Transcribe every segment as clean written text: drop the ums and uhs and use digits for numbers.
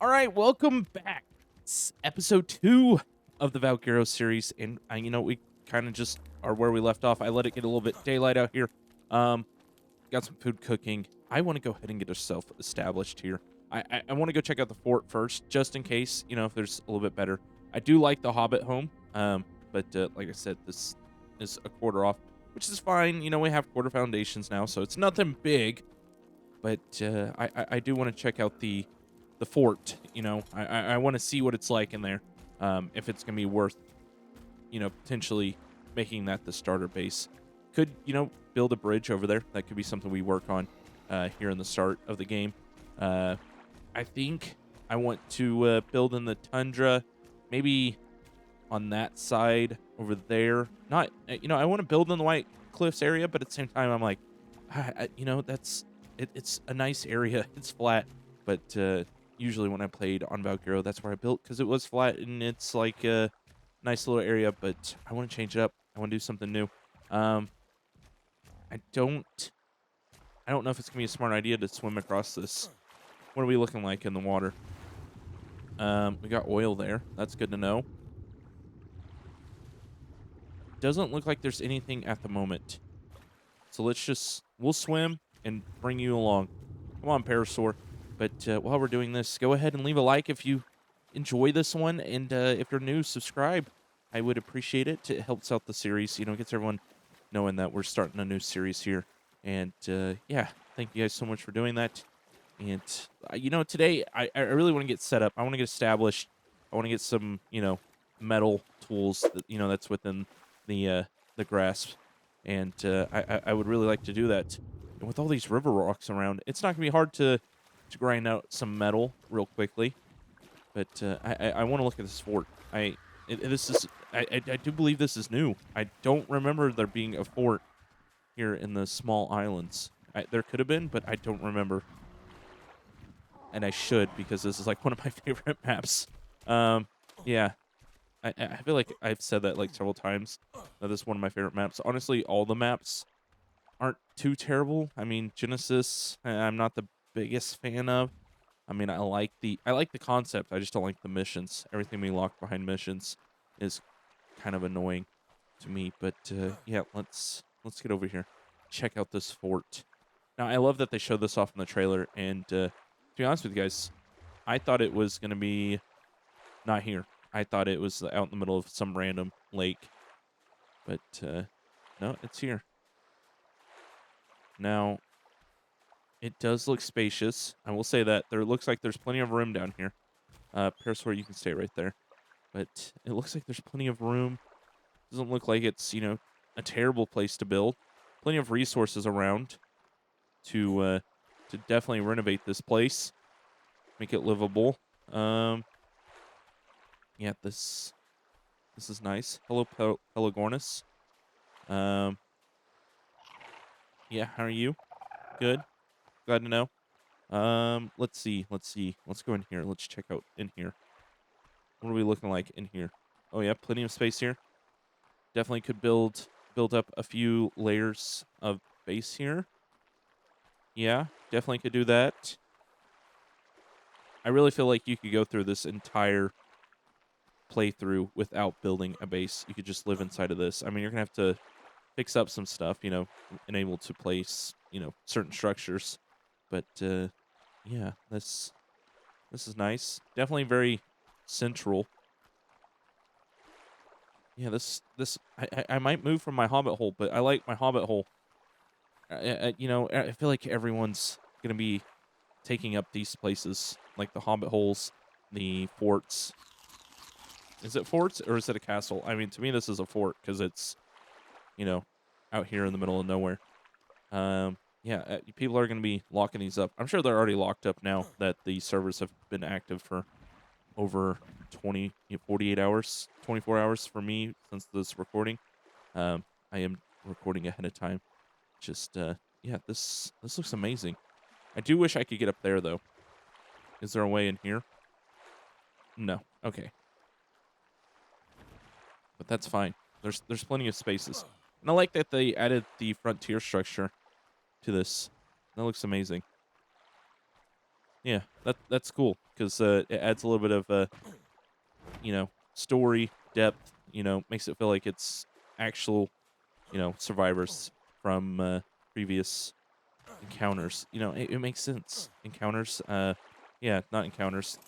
All right, welcome back. It's episode 2 of the Valguero series, and we kind of just are where we left off. I let it get a little bit daylight out here. Um, got some food cooking. I want to go ahead and get ourselves established here. I want to go check out the fort first, just in case, if there's a little bit better. I do like the Hobbit home, but like I said, this is a quarter off, which is fine. We have quarter foundations now, so it's nothing big. But I do want to check out the fort. I want to see what it's like in there. If it's gonna be worth, potentially making that the starter base. Could build a bridge over there. That could be something we work on here in the start of the game. I think I want to build in the tundra, maybe on that side over there. Not, I want to build in the White Cliffs area, but at the same time, I'm like, it's a nice area. It's flat, but usually when I played on Valguero, that's where I built because it was flat and it's like a nice little area. But I want to change it up. I want to do something new. I don't know if it's gonna be a smart idea to swim across this. What are we looking like in the water? We got oil there. That's good to know. Doesn't look like there's anything at the moment. So we'll swim and bring you along. Come on, Parasaur. But while we're doing this, go ahead and leave a like if you enjoy this one. And if you're new, subscribe. I would appreciate it. It helps out the series. Gets everyone knowing that we're starting a new series here. And yeah, thank you guys so much for doing that. And, today I really want to get set up. I want to get established. I want to get some, metal tools that, that's within the grasp. And I would really like to do that. And with all these river rocks around, it's not going to be hard to grind out some metal real quickly. But I want to look at this fort. I do believe this is new. I don't remember there being a fort here in the small islands. There could have been, but I don't remember. And I should, because this is like one of my favorite maps. Yeah. I feel like I've said that like several times, that this is one of my favorite maps. Honestly, all the maps aren't too terrible. I mean, Genesis, I'm not the biggest fan of. I mean, I like the concept. I just don't like the missions. Everything we lock behind missions is kind of annoying to me. But yeah, let's get over here. Check out this fort. Now, I love that they showed this off in the trailer. And to be honest with you guys, I thought it was going to be not here. I thought it was out in the middle of some random lake. But no, it's here. Now, it does look spacious. I will say that. There looks like there's plenty of room down here. Parasaur, you can stay right there. But it looks like there's plenty of room. Doesn't look like it's, a terrible place to build. Plenty of resources around to definitely renovate this place. Make it livable. Yeah, this is nice. Hello, Pelagornis. Yeah, how are you? Good. Glad to know. Let's see. Let's go in here. Let's check out in here. What are we looking like in here? Oh yeah, plenty of space here. Definitely could build up a few layers of base here. Yeah, definitely could do that. I really feel like you could go through this entire playthrough without building a base. You could just live inside of this. I mean, you're gonna have to fix up some stuff, enable to place, certain structures. But yeah, this is nice. Definitely very central. Yeah, I might move from my Hobbit hole, but I like my Hobbit hole. I feel like everyone's gonna be taking up these places, like the Hobbit holes, the forts. Is it forts or is it a castle? I mean, to me, this is a fort because it's, out here in the middle of nowhere. Yeah, people are going to be locking these up. I'm sure they're already locked up now that the servers have been active for over 48 hours, 24 hours for me since this recording. I am recording ahead of time. Just, yeah, this looks amazing. I do wish I could get up there, though. Is there a way in here? No. Okay. But that's fine. There's plenty of spaces. And I like that they added the frontier structure to this. That looks amazing. Yeah, that's cool because it adds a little bit of story depth. Makes it feel like it's actual survivors from previous encounters. It makes sense. Encounters, yeah, not encounters.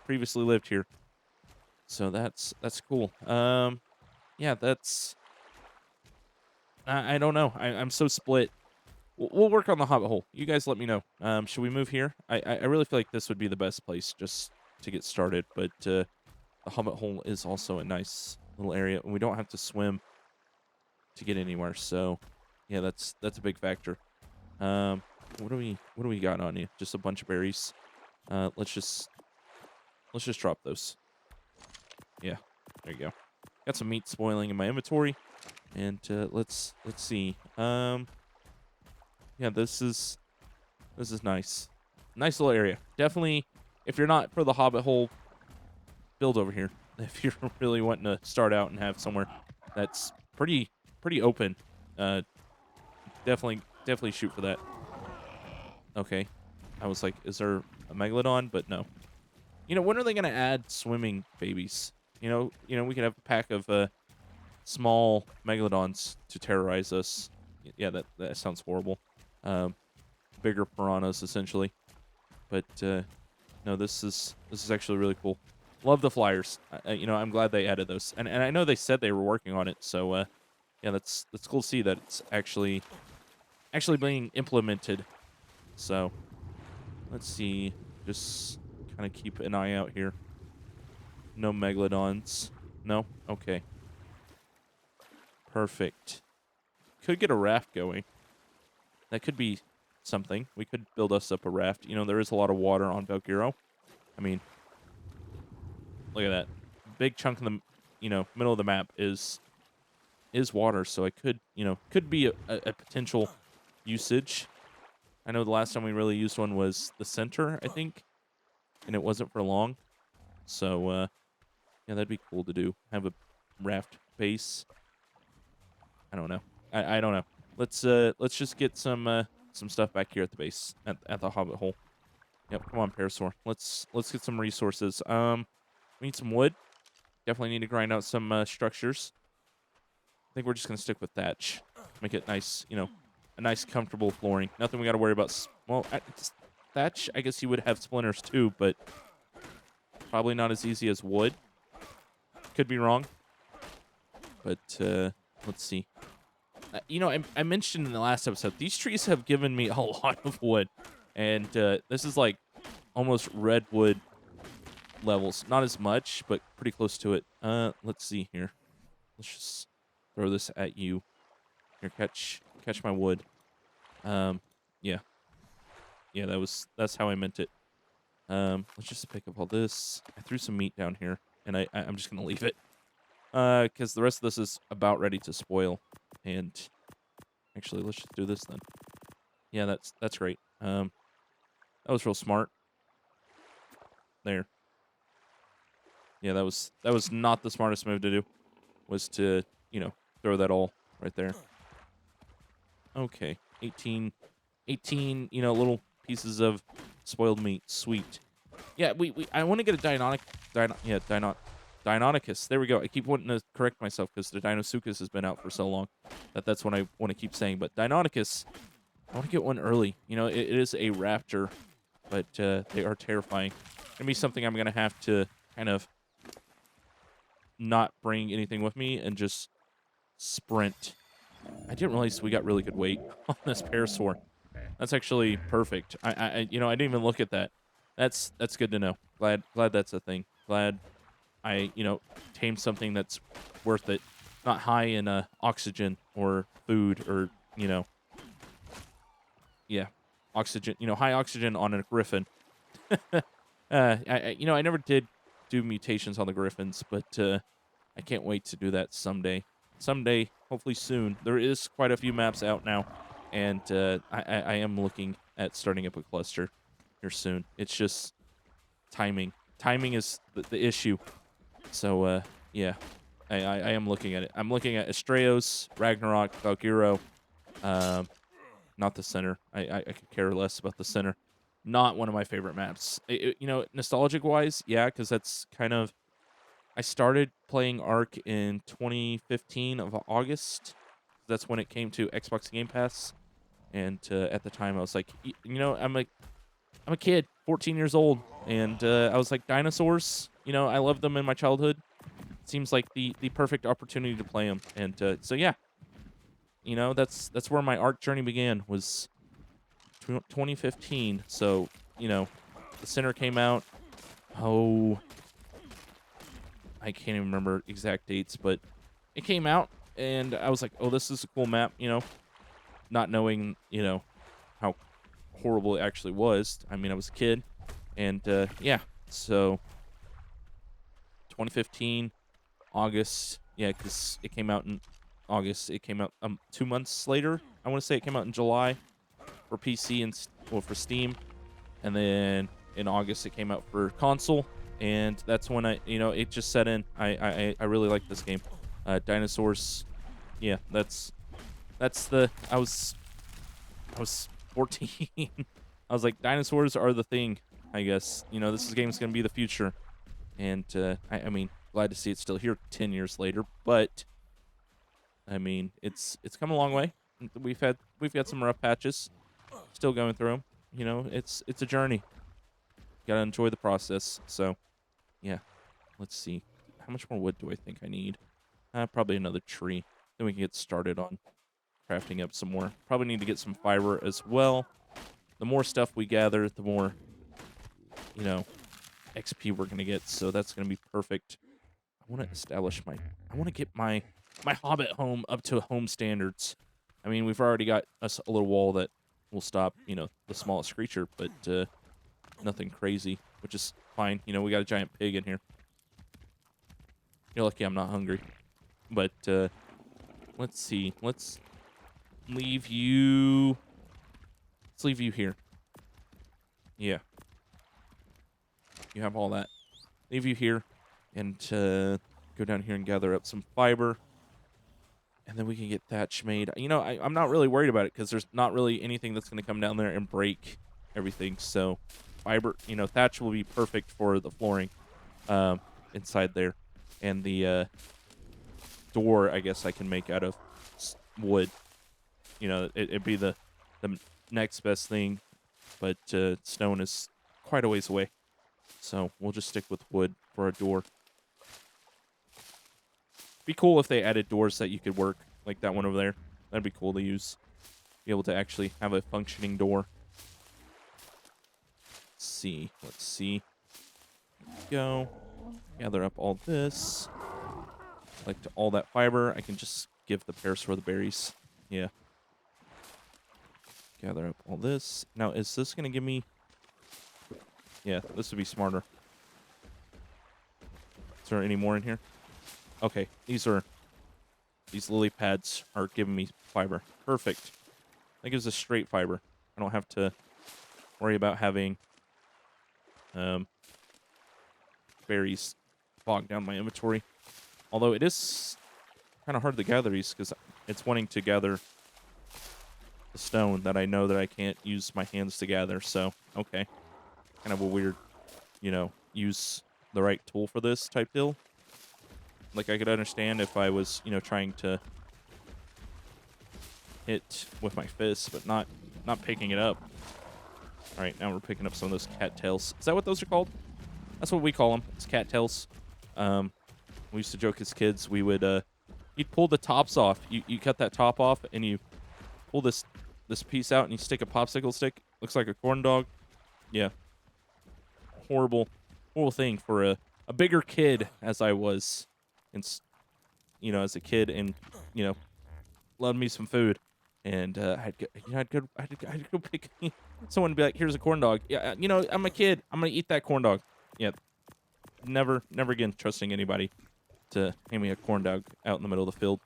Previously lived here, so that's cool. Yeah, that's I don't know. I'm so split. We'll work on the Hobbit hole. You guys let me know. Should we move here? I really feel like this would be the best place just to get started. But the Hobbit hole is also a nice little area, and we don't have to swim to get anywhere. So, yeah, that's a big factor. What do we got on you? Just a bunch of berries. Let's just drop those. Yeah, there you go. Got some meat spoiling in my inventory, and let's see. Yeah, this is nice. Nice little area. Definitely, if you're not for the Hobbit hole, build over here. If you're really wanting to start out and have somewhere that's pretty open, uh, definitely shoot for that. Okay, I was like, is there a megalodon? But no. When are they gonna add swimming babies? We could have a pack of small megalodons to terrorize us. Yeah, that sounds horrible. Um, Bigger piranhas essentially. But no, this is actually really cool. Love the flyers. I'm glad they added those, and I know they said they were working on it. So yeah, that's cool to see that it's actually being implemented. So let's see, just kind of keep an eye out here. No megalodons. No, okay, perfect. Could get a raft going. That could be something. We could build us up a raft. There is a lot of water on Valguero. I mean, look at that. Big chunk in the middle of the map is water, so it could be a potential usage. I know the last time we really used one was the center, I think, and it wasn't for long. So yeah, that'd be cool to do. Have a raft base. I don't know. I don't know. Let's just get some stuff back here at the base at the Hobbit hole. Yep, come on, Parasaur. Let's get some resources. We need some wood. Definitely need to grind out some structures. I think we're just gonna stick with thatch. Make it nice, a nice comfortable flooring. Nothing we got to worry about. Well, thatch, I guess you would have splinters too, but probably not as easy as wood. Could be wrong, but let's see. I mentioned in the last episode, these trees have given me a lot of wood, and this is like almost redwood levels. Not as much, but pretty close to it. Let's see here. Let's just throw this at you. Here, catch my wood. Yeah. Yeah, that's how I meant it. Let's just pick up all this. I threw some meat down here, and I'm just gonna leave it. Because the rest of this is about ready to spoil. And actually, let's just do this then. Yeah, that's great. That was real smart. There. Yeah, that was not the smartest move to do. Was to, throw that all right there. Okay. 18, little pieces of spoiled meat. Sweet. Yeah, I want to get a Deinonychus. There we go. I keep wanting to correct myself because the Deinosuchus has been out for so long that's what I want to keep saying. But Deinonychus, I want to get one early. It is a raptor, but they are terrifying. Gonna be something I'm gonna have to kind of not bring anything with me and just sprint. I didn't realize we got really good weight on this parasaur. That's actually perfect. I didn't even look at that. That's good to know. Glad that's a thing. Glad I tamed something that's worth it. Not high in oxygen or food or yeah, oxygen. High oxygen on a griffin. I never did do mutations on the griffins, but I can't wait to do that someday. Someday, hopefully soon. There is quite a few maps out now, and I am looking at starting up a cluster here soon. It's just timing. Timing is the issue. So yeah, I am looking at it. I'm looking at Estrellos, Ragnarok, Valguero, not the center. I could care less about the center. not one of my favorite maps. Nostalgic wise, yeah, because that's kind of I started playing Ark in 2015 of August. That's when it came to Xbox Game Pass, and at the time I was like, I'm a kid, 14 years old, and I was like, dinosaurs. I loved them in my childhood. Seems like the perfect opportunity to play them, and so yeah, that's where my Ark journey began was 2015. So the center came out. Oh, I can't even remember exact dates, but it came out, and I was like, oh, this is a cool map. Not knowing how horrible it actually was. I mean, I was a kid, and yeah, so 2015 August, yeah, because it came out in August. It came out 2 months later. I want to say it came out in July for PC and well for Steam, and then in August it came out for console, and that's when it just set in. I really like this game. Dinosaurs, yeah, that's the I was 14. I was like, dinosaurs are the thing. I guess this game's gonna be the future, and I mean, glad to see it's still here 10 years later. But I mean, it's come a long way. We've got some rough patches, still going through them. It's a journey. Gotta enjoy the process. So yeah, let's see. How much more wood do I think I need? Probably another tree. Then we can get started on crafting up some more. Probably need to get some fiber as well. The more stuff we gather, the more, you know, XP we're gonna get. So that's gonna be perfect. I want to I want to get my Hobbit home up to home standards. I mean, we've already got us a little wall that will stop, the smallest creature, but nothing crazy, which is fine. We got a giant pig in here. You're lucky I'm not hungry. But let's see. Leave you. Let's leave you here. Yeah, you have all that. Leave you here, and go down here and gather up some fiber, and then we can get thatch made. I'm not really worried about it because there's not really anything that's going to come down there and break everything. So fiber, thatch will be perfect for the flooring inside there, and the door I guess I can make out of wood. It'd be the next best thing, but stone is quite a ways away. So we'll just stick with wood for a door. Be cool if they added doors that you could work, like that one over there. That'd be cool to use. Be able to actually have a functioning door. Let's see. Go. Gather up all this. Collect all that fiber. I can just give the parasaur the berries. Yeah. Gather up all this. Now, is this going to give me... Yeah, this would be smarter. Is there any more in here? Okay, these lily pads are giving me fiber. Perfect. That gives us straight fiber. I don't have to worry about having berries bog down my inventory. Although it is kind of hard to gather these because it's wanting to gather the stone that I know that I can't use my hands to gather. So, okay. Kind of a weird, use the right tool for this type deal. Like, I could understand if I was, trying to hit with my fist, but not picking it up. All right, now we're picking up some of those cattails. Is that what those are called? That's what we call them. It's cattails. We used to joke as kids. We would, you'd pull the tops off. You cut that top off, and you pull this piece out, and you stick a popsicle stick. Looks like a corn dog. Yeah. Horrible thing for a bigger kid as I was, and as a kid, and loved me some food, and I'd go pick. Someone would be like, "Here's a corn dog." Yeah, I'm a kid. I'm gonna eat that corn dog. Yeah, never again trusting anybody to hand me a corn dog out in the middle of the field,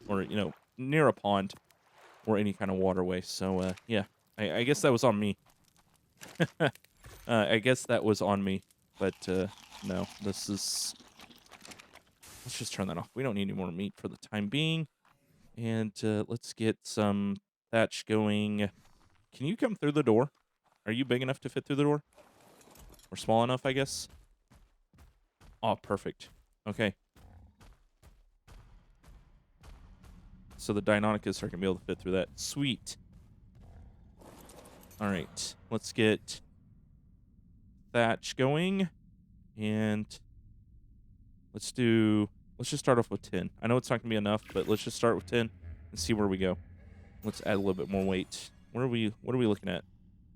or near a pond, or any kind of waterway. So yeah, I guess that was on me. I guess that was on me, but no, this is... Let's just turn that off. We don't need any more meat for the time being. And let's get some thatch going. Can you come through the door? Are you big enough to fit through the door? Or small enough, I guess? Oh, perfect. Okay. So the Deinonychus are going to be able to fit through that. Sweet. All right. Let's get thatch going. And let's just start off with 10. I know it's not going to be enough, but let's just start with 10 and see where we go. Let's add a little bit more weight. What are we looking at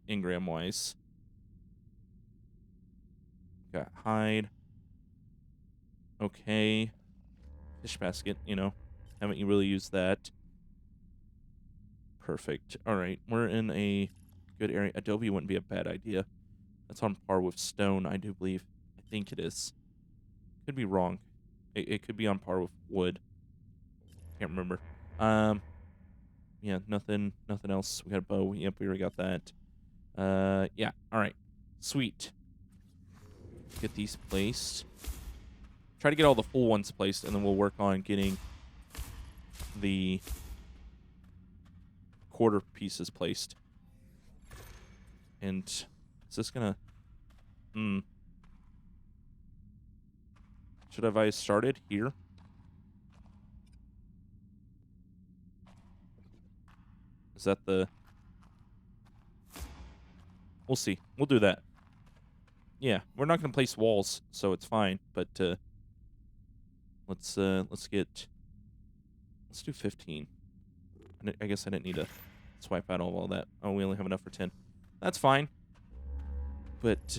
engram wise? Got hide. Okay. Fish basket, haven't you really used that? Perfect. All right, we're in a good area. Adobe wouldn't be a bad idea. That's on par with stone, I do believe. I think it is. Could be wrong. It could be on par with wood. Can't remember. Yeah, nothing else. We got a bow. Yep, we already got that. Yeah. All right. Sweet. Get these placed. Try to get all the full ones placed, and then we'll work on getting the quarter pieces placed. And is this gonna... Should have I started here? Is that the... We'll see. We'll do that. Yeah, we're not gonna place walls, so it's fine. But let's do 15. I guess I didn't need to swipe out all that. Oh, we only have enough for 10. That's fine. But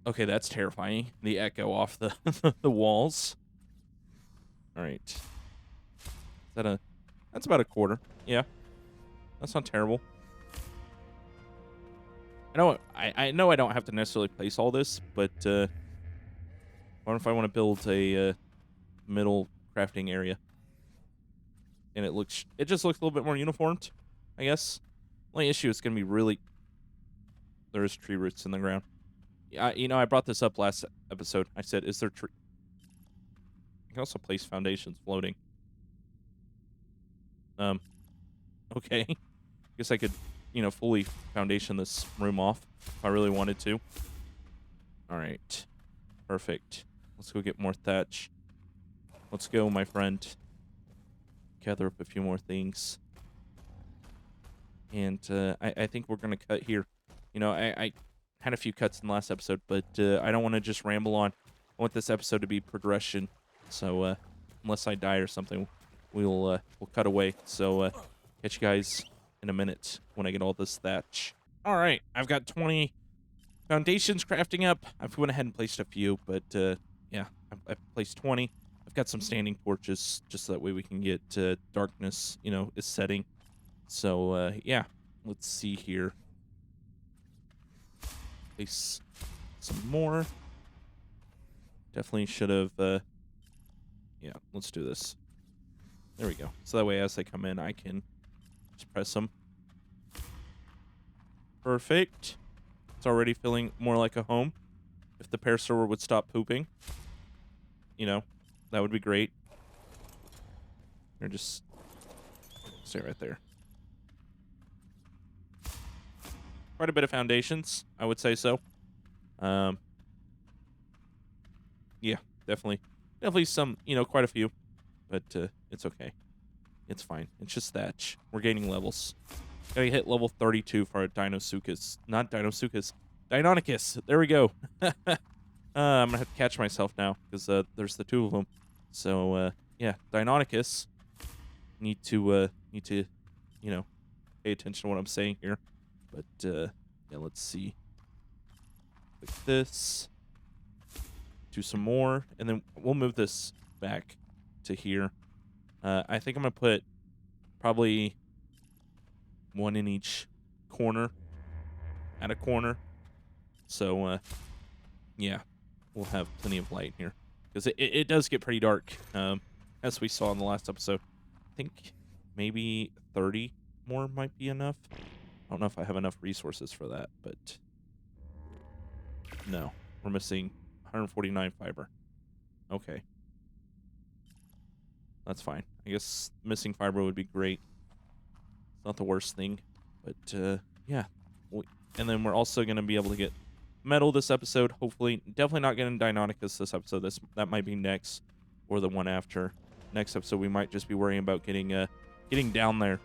okay, that's terrifying. The echo off the the walls. All right. That's about a quarter. Yeah. That's not terrible. I know I don't have to necessarily place all this, but what if I want to build a middle crafting area? And it just looks a little bit more uniformed, I guess. Only issue is going to be really... There's tree roots in the ground. Yeah, I brought this up last episode. I said, is there tree... I can also place foundations floating. Okay. Guess I could, fully foundation this room off if I really wanted to. All right. Perfect. Let's go get more thatch. Let's go, my friend. Gather up a few more things. And I think we're going to cut here. I had a few cuts in the last episode, but I don't want to just ramble on. I want this episode to be progression. So unless I die or something, we'll cut away. So catch you guys in a minute when I get all this thatch. All right, I've got 20 foundations crafting up. I've went ahead and placed a few, but yeah, I've placed 20. I've got some standing torches just so that way we can get darkness, is setting. So yeah, let's see here. Place some more. Definitely should have. Yeah, let's do this. There we go. So that way, as they come in, I can just press them. Perfect. It's already feeling more like a home. If the parasaur would stop pooping, that would be great. Or just stay right there. Quite a bit of foundations, I would say so. Yeah, definitely some, quite a few, but it's okay. It's fine. It's just thatch. We're gaining levels. Gotta hit level 32 for our Dinosuchus. Not Dinosuchus. Deinonychus. There we go. I'm gonna have to catch myself now because there's the two of them. So yeah, Deinonychus. Need to pay attention to what I'm saying here. But yeah, let's see. Like this. Do some more, and then we'll move this back to here. I think I'm gonna put probably one in each corner. At a corner. So yeah, we'll have plenty of light here because it does get pretty dark, as we saw in the last episode. I think maybe 30 more might be enough. I don't know if I have enough resources for that, but no, we're missing 149 fiber. Okay. That's fine. I guess missing fiber would be great. It's not the worst thing, but yeah, and then we're also going to be able to get metal this episode. Hopefully, definitely not getting Deinonychus this episode. That might be next, or the one after. Next episode, we might just be worrying about getting down there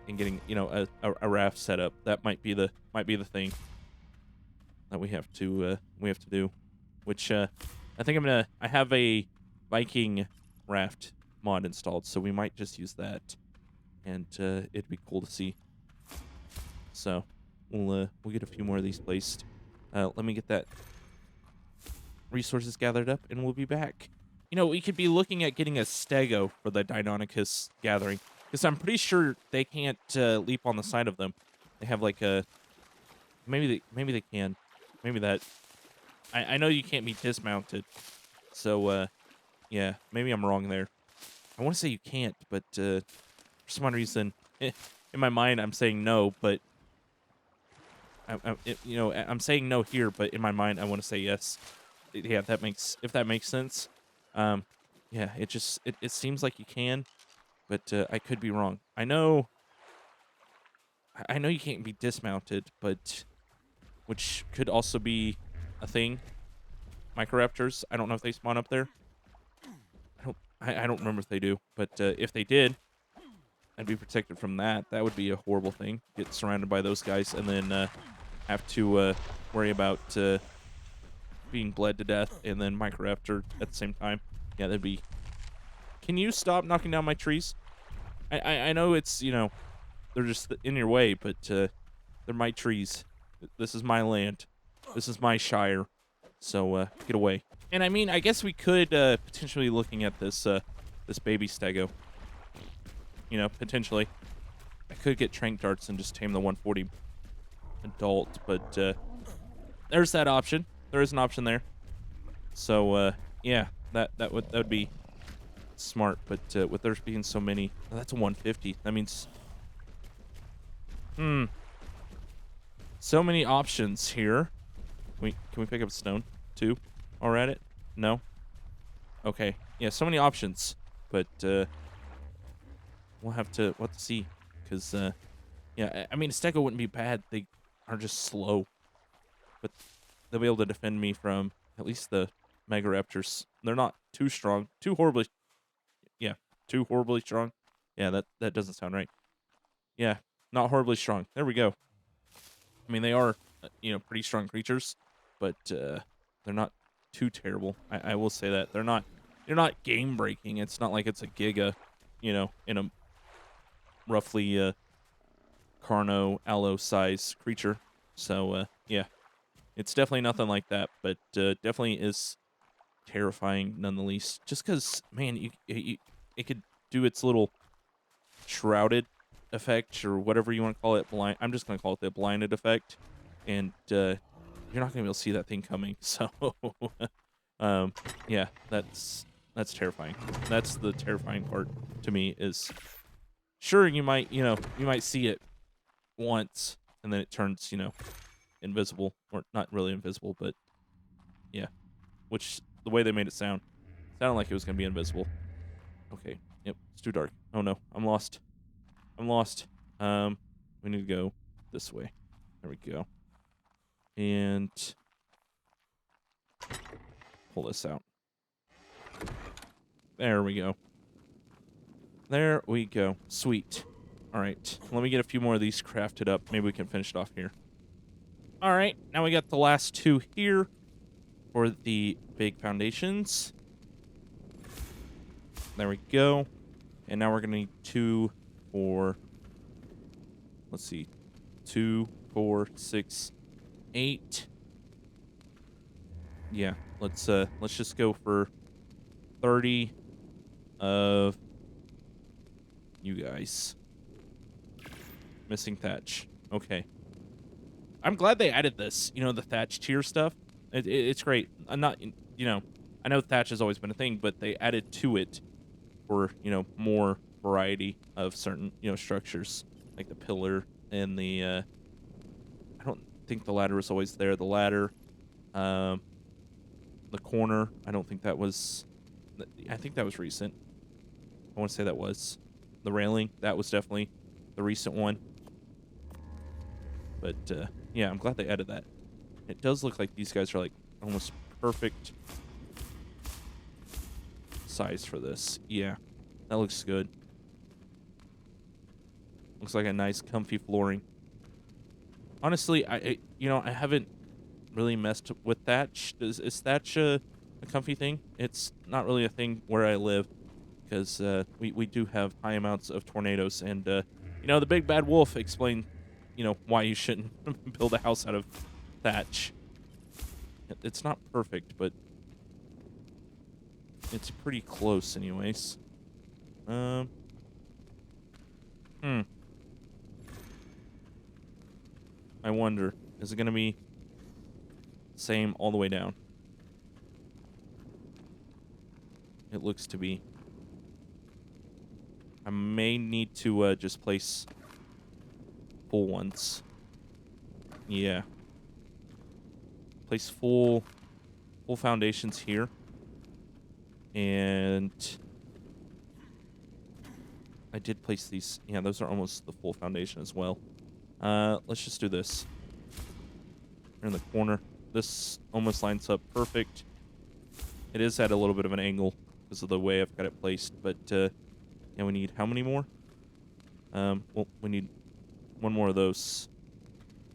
and getting a raft set up. That might be the thing that we have to do. Which I think I have a Viking raft mod installed, so we might just use that, and it'd be cool to see. So we'll get a few more of these placed. Let me get that resources gathered up, and we'll be back. We could be looking at getting a stego for the Deinonychus gathering, because I'm pretty sure they can't leap on the side of them. They have like a maybe they can. Maybe that I know you can't be dismounted. So yeah, maybe I'm wrong there. I want to say you can't, but for some odd reason, in my mind, I'm saying no. But I'm saying no here, but in my mind, I want to say yes. Yeah, if that makes sense. Yeah, it seems like you can, but I could be wrong. I know you can't be dismounted, but which could also be a thing. Microraptors, I don't know if they spawn up there. I don't remember if they do, but if they did, I'd be protected from that. That would be a horrible thing. Get surrounded by those guys and then have to worry about being bled to death and then Microraptor at the same time. Yeah, that'd be... Can you stop knocking down my trees? I know it's, they're just in your way, but they're my trees. This is my land. This is my shire. So get away. And I mean, I guess we could potentially looking at this baby stego. Potentially. I could get trank darts and just tame the 140 adult, but there's that option. There is an option there. So yeah, that would be smart. But with there being so many, that's a 150. That means so many options here. Can we pick up stone too? Or at it? No. Okay. Yeah, so many options, but we'll have to see, because yeah, I mean, Stego wouldn't be bad. They are just slow, but they'll be able to defend me from at least the Megaraptors. They're not too strong, too horribly strong. Yeah, that doesn't sound right. Yeah, not horribly strong. There we go. I mean, they are pretty strong creatures, but they're not too terrible. I will say that they're not game breaking. It's not like it's a Giga, in a roughly Carno Allo size creature. So yeah, it's definitely nothing like that, but definitely is terrifying nonetheless. Just because, man, it could do its little shrouded effect or whatever you want to call it. I'm just gonna call it the blinded effect, and you're not gonna be able to see that thing coming. So yeah, that's terrifying. That's the terrifying part to me. Is sure, you might see it once and then it turns invisible, or not really invisible, but yeah, which the way they made it sounded like it was gonna be invisible. Okay, yep, it's too dark. Oh no, I'm lost. We need to go this way. There we go. And pull this out. There we go. There we go. Sweet. All right, let me get a few more of these crafted up. Maybe we can finish it off here. All right, now we got the last two here for the big foundations. There we go. And now we're going to need 2 for, let's see, 2, 4, 6, 8. Yeah, let's just go for 30 of you guys. Missing thatch. Okay. I'm glad they added this, the thatch tier stuff. It's great. I'm not, I know thatch has always been a thing, but they added to it for, more variety of certain, structures, like the pillar and the, I don't think the ladder was always there. The ladder, the corner, I don't think that was, I think that was recent. I want to say that was. The railing, that was definitely the recent one. But yeah, I'm glad they added that. It does look like these guys are like almost perfect size for this. Yeah, that looks good. Looks like a nice comfy flooring. Honestly, I haven't really messed with thatch. Is thatch a comfy thing? It's not really a thing where I live, because we do have high amounts of tornadoes, and the big bad wolf explained why you shouldn't build a house out of thatch. It's not perfect, but it's pretty close anyways. I wonder, is it going to be same all the way down? It looks to be. I may need to just place full ones. Yeah. Place full foundations here. And I did place these. Yeah, those are almost the full foundation as well. Let's just do this. We're in the corner. This almost lines up perfect. It is at a little bit of an angle because of the way I've got it placed, but yeah, we need how many more? Well, we need one more of those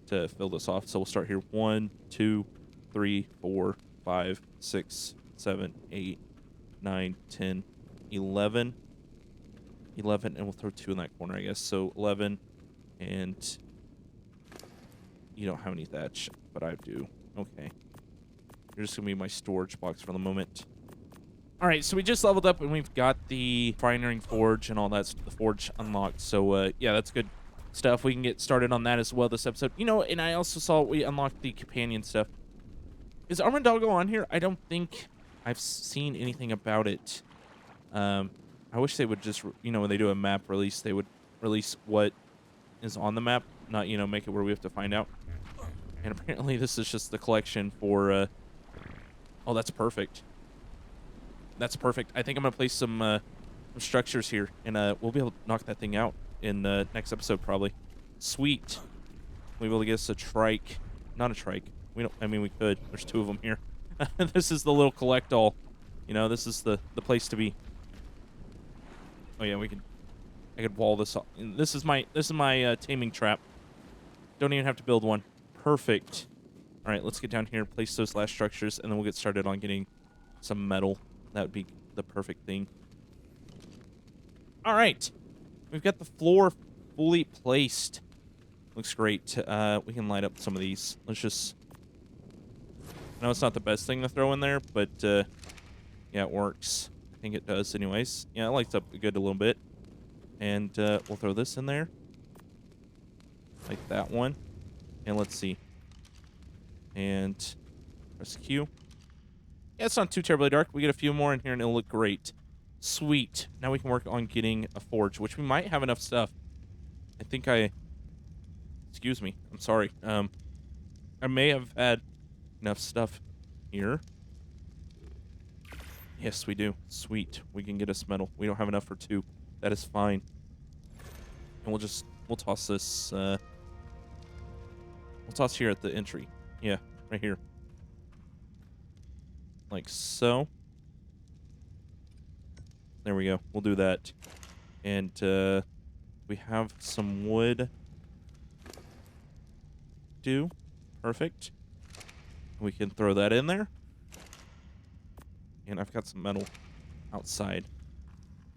to fill this off. So we'll start here. 1, 2, 3, 4, 5, 6, 7, 8, 9, 10, 11. 11, and we'll throw 2 in that corner, I guess. So 11, and you don't have any thatch, but I do. Okay. You're just going to be my storage box for the moment. All right, so we just leveled up, and we've got the firing forge and all that, the forge unlocked. So, yeah, that's good stuff. We can get started on that as well this episode. And I also saw we unlocked the companion stuff. Is Armandalgo on here? I don't think I've seen anything about it. I wish they would just, when they do a map release, they would release what is on the map, not, make it where we have to find out. And apparently this is just the collection for, oh, that's perfect. That's perfect. I think I'm going to place some structures here, and we'll be able to knock that thing out in the next episode, probably. Sweet. We'll be able to get us a trike. Not a trike. We could. There's 2 of them here. This is the little collect-all. This is the place to be. Oh, yeah, I could wall this off. This is my taming trap. Don't even have to build one. Perfect. All right, let's get down here, place those last structures, and then we'll get started on getting some metal. That would be the perfect thing. All right. We've got the floor fully placed. Looks great. We can light up some of these. Let's just... I know it's not the best thing to throw in there, but yeah, it works. I think it does anyways. Yeah, it lights up a little bit. And we'll throw this in there. Like that one. And let's see. And press Q. Yeah, it's not too terribly dark. We get a few more in here and it'll look great. Sweet. Now we can work on getting a forge, which we might have enough stuff. I think excuse me. I'm sorry. I may have had enough stuff here. Yes, we do. Sweet. We can get us metal. We don't have enough for 2. That is fine. And we'll toss this, we'll toss here at the entry. Yeah, right here. Like so. There we go. We'll do that. And we have some wood. Perfect. We can throw that in there. And I've got some metal outside.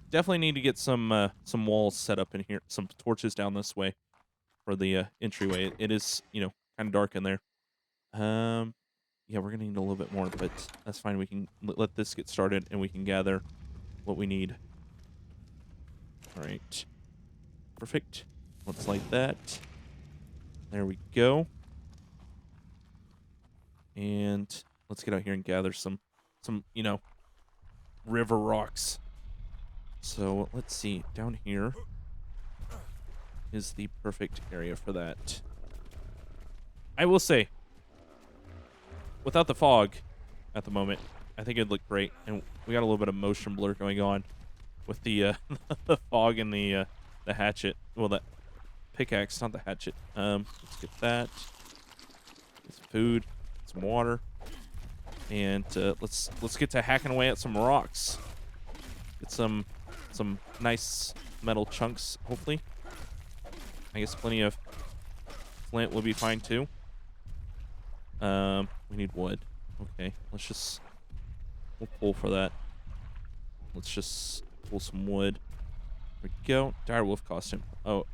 Definitely need to get some walls set up in here. Some torches down this way for the entryway. It is, kind of dark in there. Yeah, we're gonna need a little bit more, but that's fine. We can let this get started, and we can gather what we need. All right, perfect. Let's light that. There we go. And let's get out here and gather some river rocks. So let's see. Down here is the perfect area for that. I will say, without the fog at the moment, I think it'd look great. And we got a little bit of motion blur going on with the the fog and the hatchet. Well, pickaxe, not the hatchet. Let's get that. Get some food, some water, and let's get to hacking away at some rocks. Get some nice metal chunks, hopefully. I guess plenty of flint will be fine too. We need wood. Okay, we'll pull for that. Let's just pull some wood. There we go. Dire wolf costume. Oh,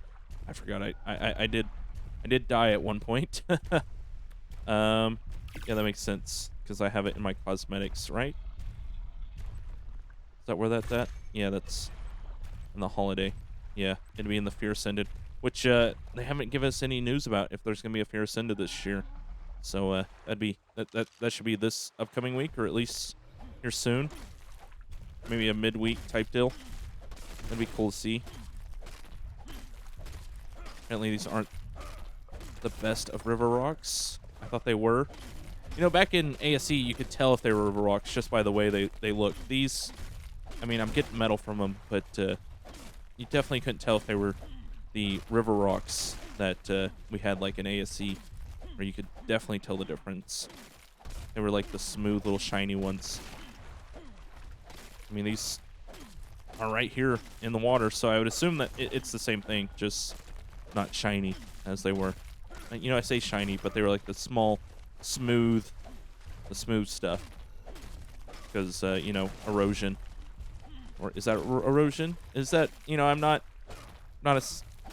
I forgot. I did die at one point. Yeah, that makes sense because I have it in my cosmetics, right? Is that where that's at? Yeah, that's in the holiday. Yeah, it'd be in the Fear Ascended, which they haven't given us any news about if there's gonna be a Fear Ascended this year. So that should be this upcoming week, or at least here soon. Maybe a midweek type deal. That'd be cool to see. Apparently these aren't the best of river rocks. I thought they were. You know, back in ASE, you could tell if they were river rocks just by the way they look. These, I mean, I'm getting metal from them, but you definitely couldn't tell if they were the river rocks that we had like in ASE, where you could definitely tell the difference. They were like the smooth little shiny ones. I mean, these are right here in the water, so I would assume that it's the same thing, just not shiny as they were. You know, I say shiny, but they were like the small, smooth stuff. Because, you know, erosion. Or is that erosion? Is that, you know, I'm not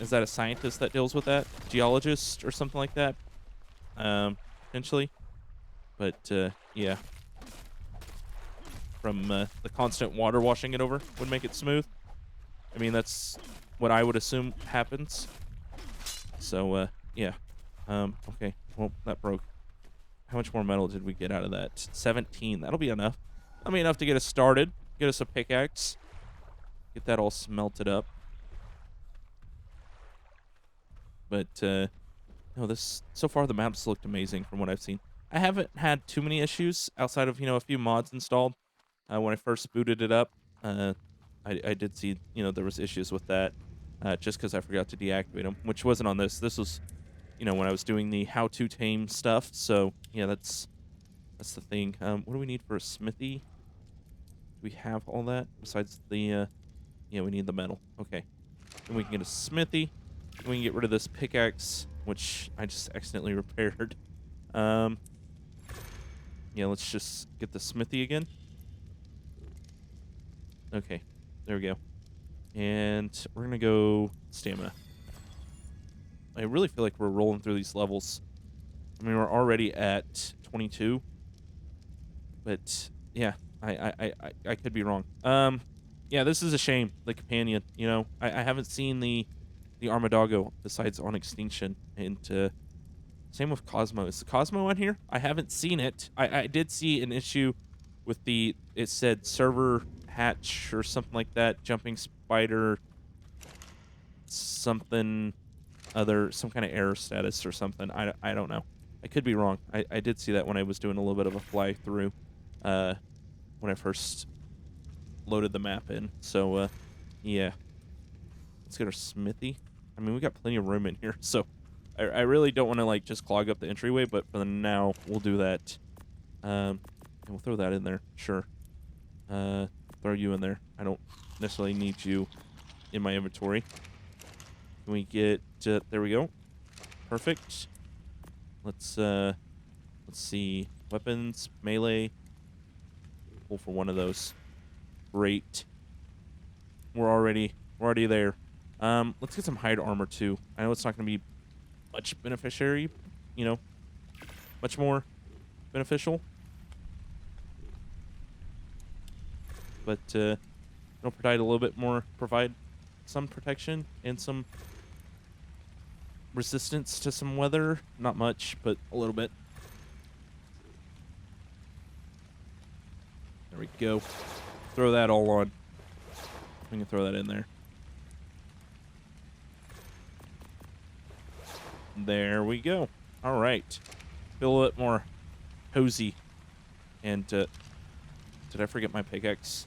is that a scientist that deals with that? Geologist or something like that? Potentially. But, yeah. From the constant water washing it over would make it smooth. I mean, that's what I would assume happens. So, yeah. Okay. Well, that broke. How much more metal did we get out of that? 17. That'll be enough. That'll be enough to get us started. Get us a pickaxe. Get that all smelted up. But, no, so far the maps looked amazing from what I've seen. I haven't had too many issues outside of, you know, a few mods installed. When I first booted it up, I did see, you know, there was issues with that, just because I forgot to deactivate them, which wasn't on this. This was, you know, when I was doing the how to tame stuff. So yeah, that's the thing. What do we need for a smithy? Do we have all that besides the? Yeah, we need the metal. Okay, then we can get a smithy. And we can get rid of this pickaxe, which I just accidentally repaired. Yeah, let's just get the smithy again. Okay, there we go. And we're going to go stamina. I really feel like we're rolling through these levels. I mean, we're already at 22. But, yeah, I could be wrong. Yeah, this is a shame, the companion, you know. I haven't seen the Armadago besides on Extinction. And, same with Cosmo. Is the Cosmo on here? I haven't seen it. I did see an issue with it said server hatch or something like that, jumping spider, something other, some kind of error status or something. I don't know. I could be wrong. I did see that when I was doing a little bit of a fly through, when I first loaded the map in. So, yeah. Let's get our smithy. I mean, we got plenty of room in here, so I really don't want to, like, just clog up the entryway, but for now, we'll do that. And we'll throw that in there. Sure. Throw you in there. I don't necessarily need you in my inventory. Can we get... there we go. Perfect. Let's see. Weapons, melee. Pull for one of those. Great. We're already there. Let's get some hide armor, too. I know it's not going to be much beneficiary, you know, much more beneficial. But, it'll provide a little bit more, provide some protection and some resistance to some weather. Not much, but a little bit. There we go. Throw that all on. We can throw that in there. There we go. All right. Feel a little bit more cozy. And, did I forget my pickaxe?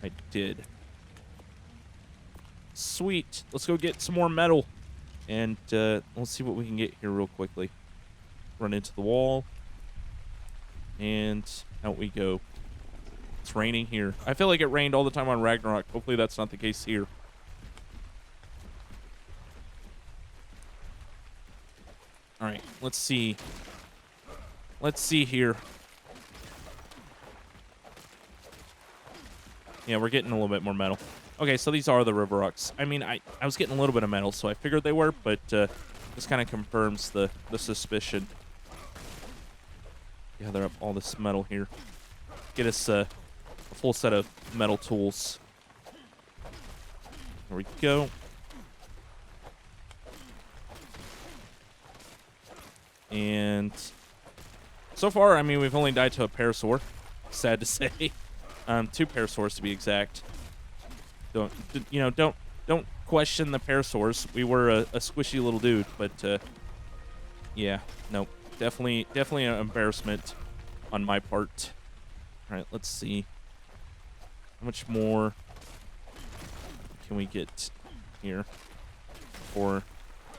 I did. Sweet. Let's go get some more metal. And let's see what we can get here real quickly. Run into the wall. And out we go. It's raining here. I feel like it rained all the time on Ragnarok. Hopefully that's not the case here. All right, let's see. Let's see here. Yeah, we're getting a little bit more metal. Okay, so these are the river rocks. I mean, I was getting a little bit of metal, so I figured they were, but this kind of confirms the suspicion. Gather up all this metal here. Get us a full set of metal tools. There we go. And so far, I mean, we've only died to a parasaur. Sad to say. 2 parasaurs to be exact. Don't question the parasaurs. We were a squishy little dude, but yeah, nope. Definitely an embarrassment on my part. All right, let's see. How much more can we get here before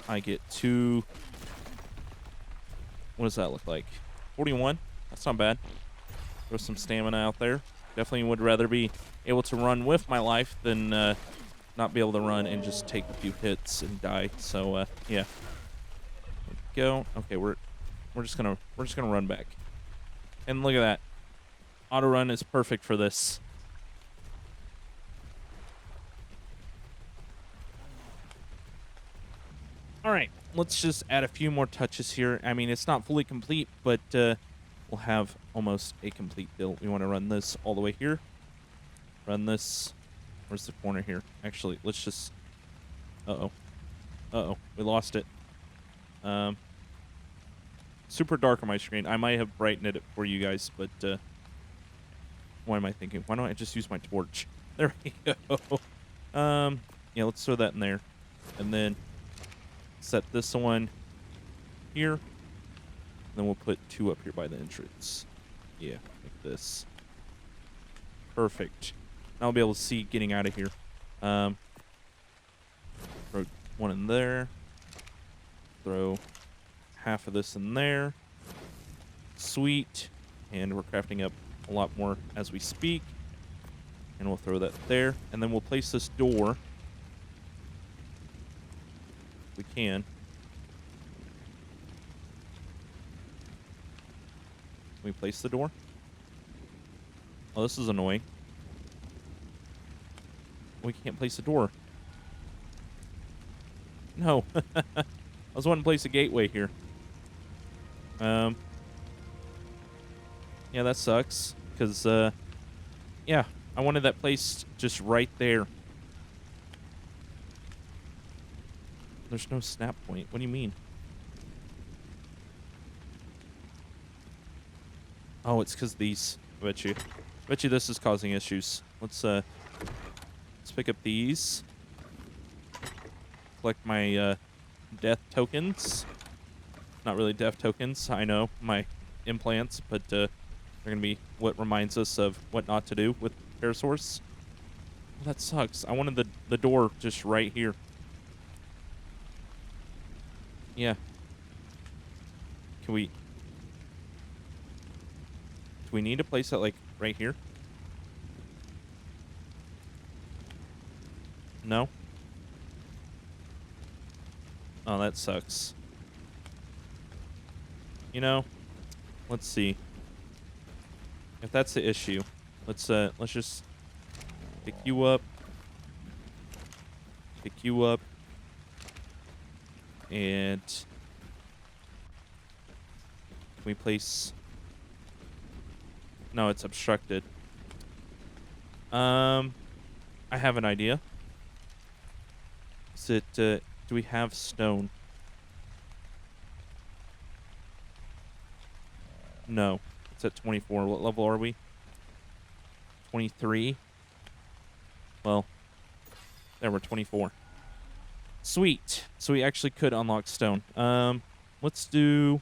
I get to... What does that look like? 41? That's not bad. Throw some stamina out there. Definitely would rather be able to run with my life than not be able to run and just take a few hits and die. So yeah. There we go. Okay, we're just gonna run back. And look at that. Auto run is perfect for this. All right, let's just add a few more touches here. I mean, it's not fully complete, but we'll have almost a complete build. We want to run this all the way here. Run this. Where's the corner here? Actually, let's just... Uh-oh. Uh-oh. We lost it. Super dark on my screen. I might have brightened it for you guys, but what am I thinking? Why don't I just use my torch? There we go. Yeah, let's throw that in there. And then set this one here. And then we'll put 2 up here by the entrance. Yeah, like this. Perfect. Now I'll be able to see getting out of here. Throw 1 in there. Throw half of this in there. Sweet. And we're crafting up a lot more as we speak. And we'll throw that there. And then we'll place this door. If we can. Can we place the door? Oh, this is annoying. We can't place the door. No. I was wanting to place a gateway here. Yeah, that sucks. Because, yeah, I wanted that placed just right there. There's no snap point. What do you mean? Oh, it's because these. I bet you this is causing issues. Let's pick up these. Collect my death tokens. Not really death tokens. I know, my implants, but they're going to be what reminds us of what not to do with parasaurs. Oh, that sucks. I wanted the door just right here. Yeah. Can we... Do we need to place it, like, right here? No? Oh, that sucks. You know, let's see. If that's the issue, let's just pick you up. Pick you up. And can we place... No, it's obstructed. I have an idea. Is it, do we have stone? No. It's at 24. What level are we? 23? Well, there we're 24. Sweet. So we actually could unlock stone. Let's do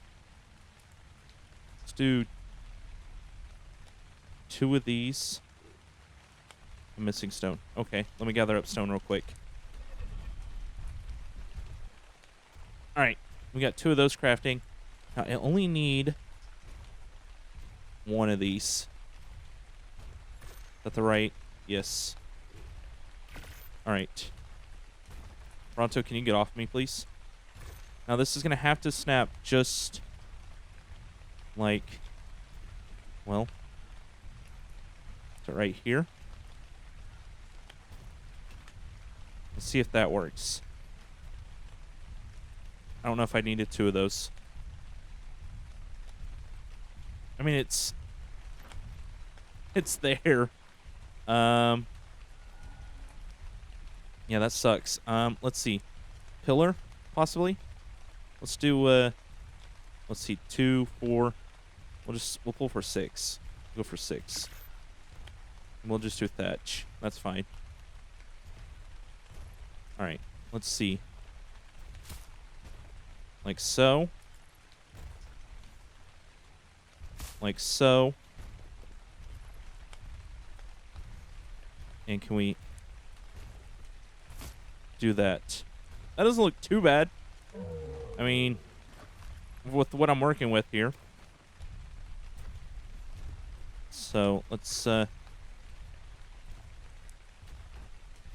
2 of these. I'm missing stone. Okay, let me gather up stone real quick. All right, we got 2 of those crafting. Now, I only need 1 of these. Is that the right? Yes. All right. Pronto, can you get off me, please? Now, this is going to have to snap just like, well, so right here. Let's see if that works. I don't know if I needed 2 of those. I mean, it's there. Yeah, that sucks. Let's see. Pillar, possibly? Let's do, let's see, 2, 4. We'll pull for 6. Go for 6. And we'll just do thatch. That's fine. All right, let's see. Like so. Like so. And can we do that? That doesn't look too bad. I mean, with what I'm working with here. So let's, there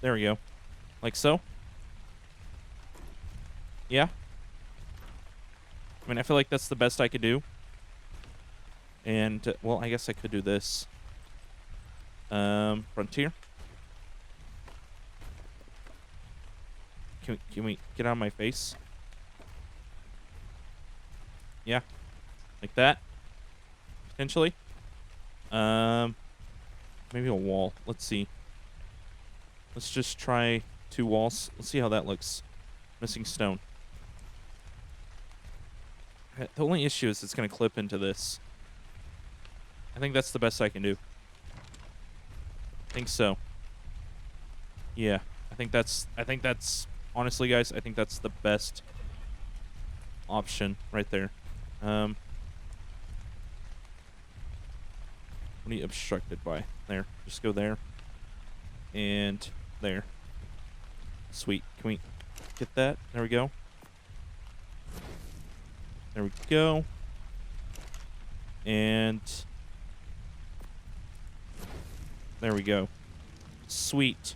we go. Like so. Yeah. I mean, I feel like that's the best I could do. And, well, I guess I could do this. Frontier. Can we get out of my face? Yeah. Like that. Potentially. Maybe a wall. Let's see. Let's just try 2 walls. Let's see how that looks. Missing stone. The only issue is it's going to clip into this. I think that's the best I can do. I think so. Yeah. I think that's honestly, guys, I think that's the best option right there. What are you obstructed by? There. Just go there. And there. Sweet. Can we get that? There we go. There we go. And there we go. Sweet.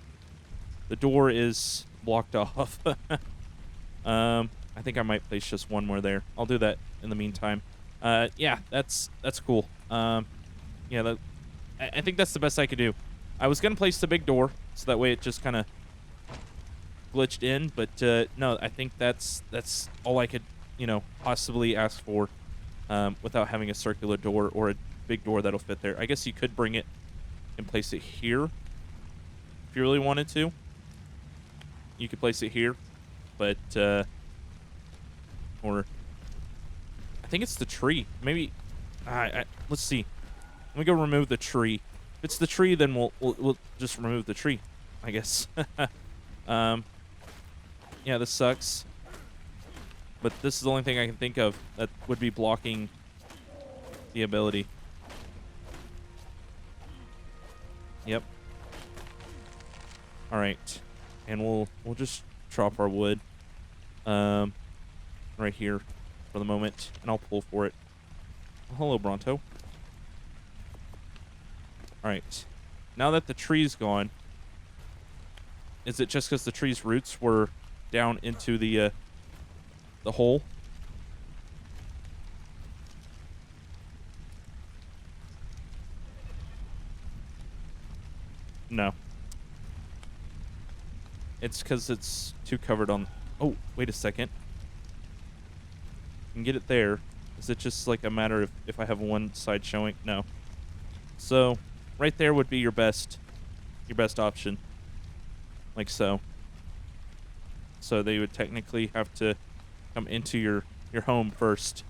The door is blocked off. I think I might place just 1 more there. I'll do that in the meantime. Yeah, that's cool. Yeah, I think that's the best I could do. I was gonna place the big door so that way it just kind of glitched in, but no, I think that's all I could, possibly ask for, without having a circular door or a big door that'll fit there. I guess you could bring it and place it here if you really wanted to. You could place it here, but or I think it's the tree. Maybe let's see. Let me go remove the tree. If it's the tree, then we'll just remove the tree, I guess. Yeah, this sucks. But this is the only thing I can think of that would be blocking the ability. Yep. All right. And we'll just drop our wood right here for the moment, and I'll pull for it. Oh, hello, Bronto. All right. Now that the tree's gone, is it just because the tree's roots were down into the hole? No. It's because it's too covered on... Oh, wait a second. You can get it there. Is it just like a matter of if I have one side showing? No. So, right there would be your best option. Like so. So they would technically have to come into your home first.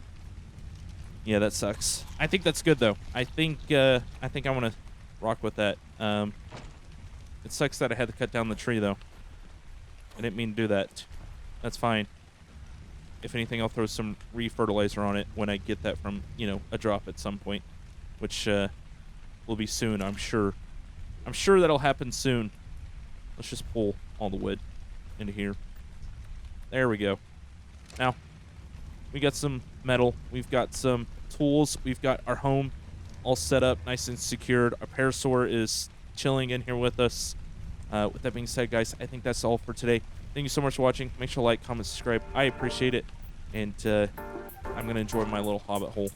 Yeah, that sucks. I think that's good though. I think I want to rock with that. It sucks that I had to cut down the tree though. I didn't mean to do that. That's fine. If anything, I'll throw some re-fertilizer on it when I get that from, a drop at some point, which will be soon, I'm sure. I'm sure that'll happen soon. Let's just pull all the wood into here. There we go. Now, we got some metal. We've got some tools. We've got our home all set up, nice and secured. Our parasaur is chilling in here with us. With that being said, guys, I think that's all for today. Thank you so much for watching. Make sure to like, comment, subscribe. I appreciate it. And I'm going to enjoy my little hobbit hole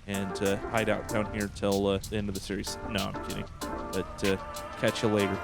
and hide out down here till the end of the series. No, I'm kidding. But catch you later.